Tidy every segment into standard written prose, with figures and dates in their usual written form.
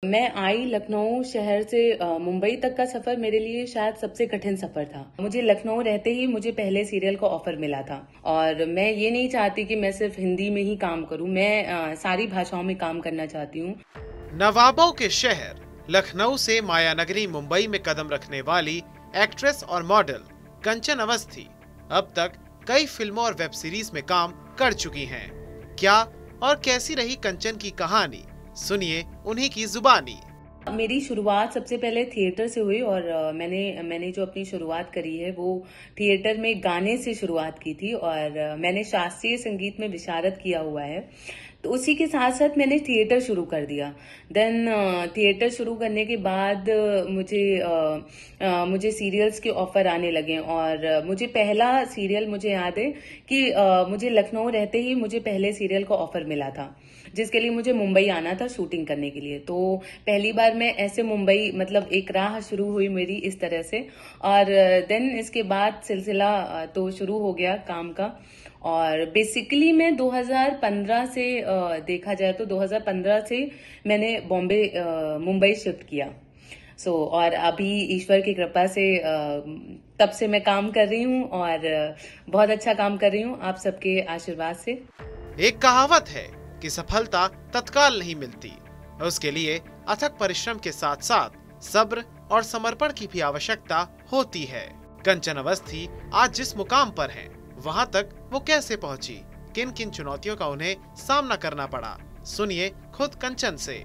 मैं आई लखनऊ शहर से मुंबई तक का सफर मेरे लिए शायद सबसे कठिन सफर था। मुझे लखनऊ रहते ही मुझे पहले सीरियल का ऑफर मिला था और मैं ये नहीं चाहती कि मैं सिर्फ हिंदी में ही काम करूं। मैं सारी भाषाओं में काम करना चाहती हूं। नवाबों के शहर लखनऊ से मायानगरी मुंबई में कदम रखने वाली एक्ट्रेस और मॉडल कंचन अवस्थी अब तक कई फिल्मों और वेब सीरीज में काम कर चुकी हैं। क्या और कैसी रही कंचन की कहानी, सुनिए उन्हीं की जुबानी। मेरी शुरुआत सबसे पहले थिएटर से हुई और मैंने जो अपनी शुरुआत करी है वो थिएटर में गाने से शुरुआत की थी और मैंने शास्त्रीय संगीत में विशारद किया हुआ है। तो उसी के साथ साथ मैंने थिएटर शुरू कर दिया। देन थिएटर शुरू करने के बाद मुझे सीरियल्स के ऑफर आने लगे और मुझे पहला सीरियल मुझे याद है कि मुझे लखनऊ रहते ही मुझे पहले सीरियल का ऑफर मिला था जिसके लिए मुझे मुंबई आना था शूटिंग करने के लिए। तो पहली बार मैं ऐसे मुंबई मतलब एक राह शुरू हुई मेरी इस तरह से और देन इसके बाद सिलसिला तो शुरू हो गया काम का। और बेसिकली मैं 2015 से देखा जाए तो 2015 से मैंने मुंबई शिफ्ट किया। और अभी ईश्वर की कृपा से तब से मैं काम कर रही हूँ और बहुत अच्छा काम कर रही हूँ आप सबके आशीर्वाद से। एक कहावत है कि सफलता तत्काल नहीं मिलती, उसके लिए अथक परिश्रम के साथ साथ सब्र और समर्पण की भी आवश्यकता होती है। कंचन अवस्थी आज जिस मुकाम पर हैं, वहां तक वो कैसे पहुंची, किन किन चुनौतियों का उन्हें सामना करना पड़ा, सुनिए खुद कंचन से।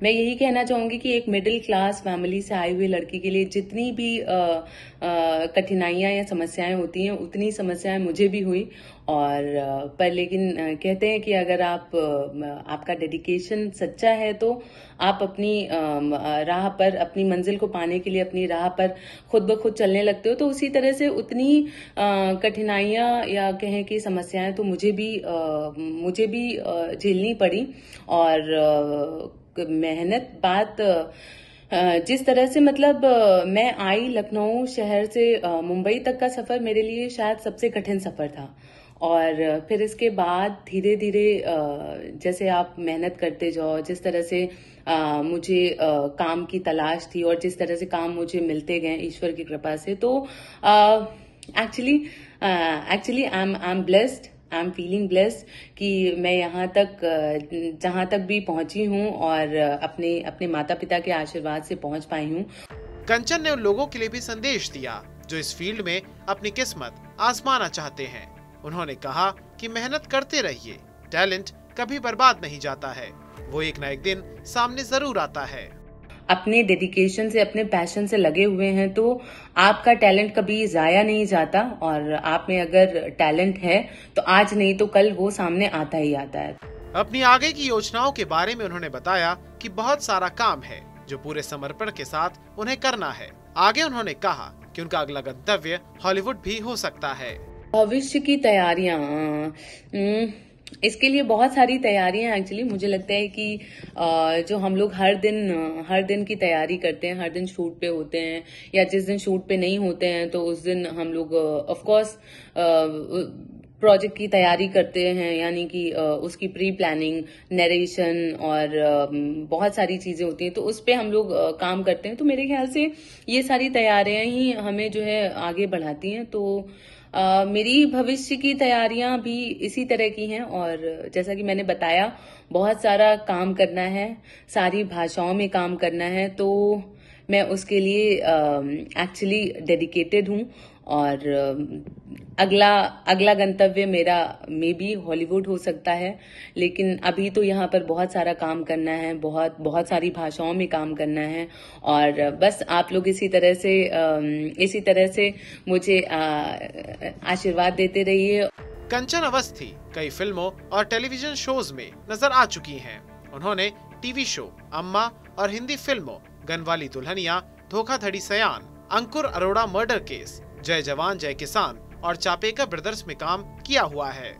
मैं यही कहना चाहूंगी कि एक मिडिल क्लास फैमिली से आई हुई लड़की के लिए जितनी भी कठिनाइयां या समस्याएं होती हैं उतनी समस्याएं मुझे भी हुई और पर लेकिन कहते हैं कि अगर आपका डेडिकेशन सच्चा है तो आप अपनी राह पर अपनी मंजिल को पाने के लिए अपनी राह पर खुद ब खुद चलने लगते हो। तो उसी तरह से उतनी कठिनाइयां या कहें कि समस्याएं तो मुझे भी झेलनी पड़ी और मेहनत बात जिस तरह से मतलब मैं आई लखनऊ शहर से मुंबई तक का सफर मेरे लिए शायद सबसे कठिन सफर था और फिर इसके बाद धीरे धीरे जैसे आप मेहनत करते जाओ, जिस तरह से मुझे काम की तलाश थी और जिस तरह से काम मुझे मिलते गए ईश्वर की कृपा से, तो actually I am blessed, I am feeling blessed कि मैं यहाँ तक जहाँ तक भी पहुंची हूँ और अपने माता पिता के आशीर्वाद से पहुंच पाई हूँ। कंचन ने उन लोगों के लिए भी संदेश दिया जो इस फील्ड में अपनी किस्मत आजमाना चाहते हैं। उन्होंने कहा कि मेहनत करते रहिए, टैलेंट कभी बर्बाद नहीं जाता है, वो एक न एक दिन सामने जरूर आता है। अपने डेडिकेशन से अपने पैशन से लगे हुए हैं तो आपका टैलेंट कभी जाया नहीं जाता और आप में अगर टैलेंट है तो आज नहीं तो कल वो सामने आता ही आता है। अपनी आगे की योजनाओं के बारे में उन्होंने बताया कि बहुत सारा काम है जो पूरे समर्पण के साथ उन्हें करना है। आगे उन्होंने कहा कि उनका अगला गंतव्य हॉलीवुड भी हो सकता है। भविष्य की तैयारियां, इसके लिए बहुत सारी तैयारियां एक्चुअली मुझे लगता है कि जो हम लोग हर दिन की तैयारी करते हैं, हर दिन शूट पे होते हैं या जिस दिन शूट पे नहीं होते हैं तो उस दिन हम लोग ऑफ कोर्स प्रोजेक्ट की तैयारी करते हैं, यानी कि उसकी प्री प्लानिंग, नरेशन और बहुत सारी चीजें होती हैं तो उस पे हम लोग काम करते हैं। तो मेरे ख्याल से ये सारी तैयारियां ही हमें जो है आगे बढ़ाती हैं। तो मेरी भविष्य की तैयारियां भी इसी तरह की हैं और जैसा कि मैंने बताया बहुत सारा काम करना है, सारी भाषाओं में काम करना है, तो मैं उसके लिए एक्चुअली डेडिकेटेड हूँ और अगला गंतव्य मेरा मे बी हॉलीवुड हो सकता है, लेकिन अभी तो यहाँ पर बहुत सारा काम करना है, बहुत सारी भाषाओं में काम करना है और बस आप लोग इसी तरह से मुझे आशीर्वाद देते रहिए। कंचन अवस्थी कई फिल्मों और टेलीविजन शोज में नजर आ चुकी हैं। उन्होंने टीवी शो अम्मा और हिंदी फिल्मों गनवाली दुल्हनिया, धोखाधड़ी सयान, अंकुर अरोड़ा मर्डर केस, जय जवान जय किसान और चापेकर ब्रदर्स में काम किया हुआ है।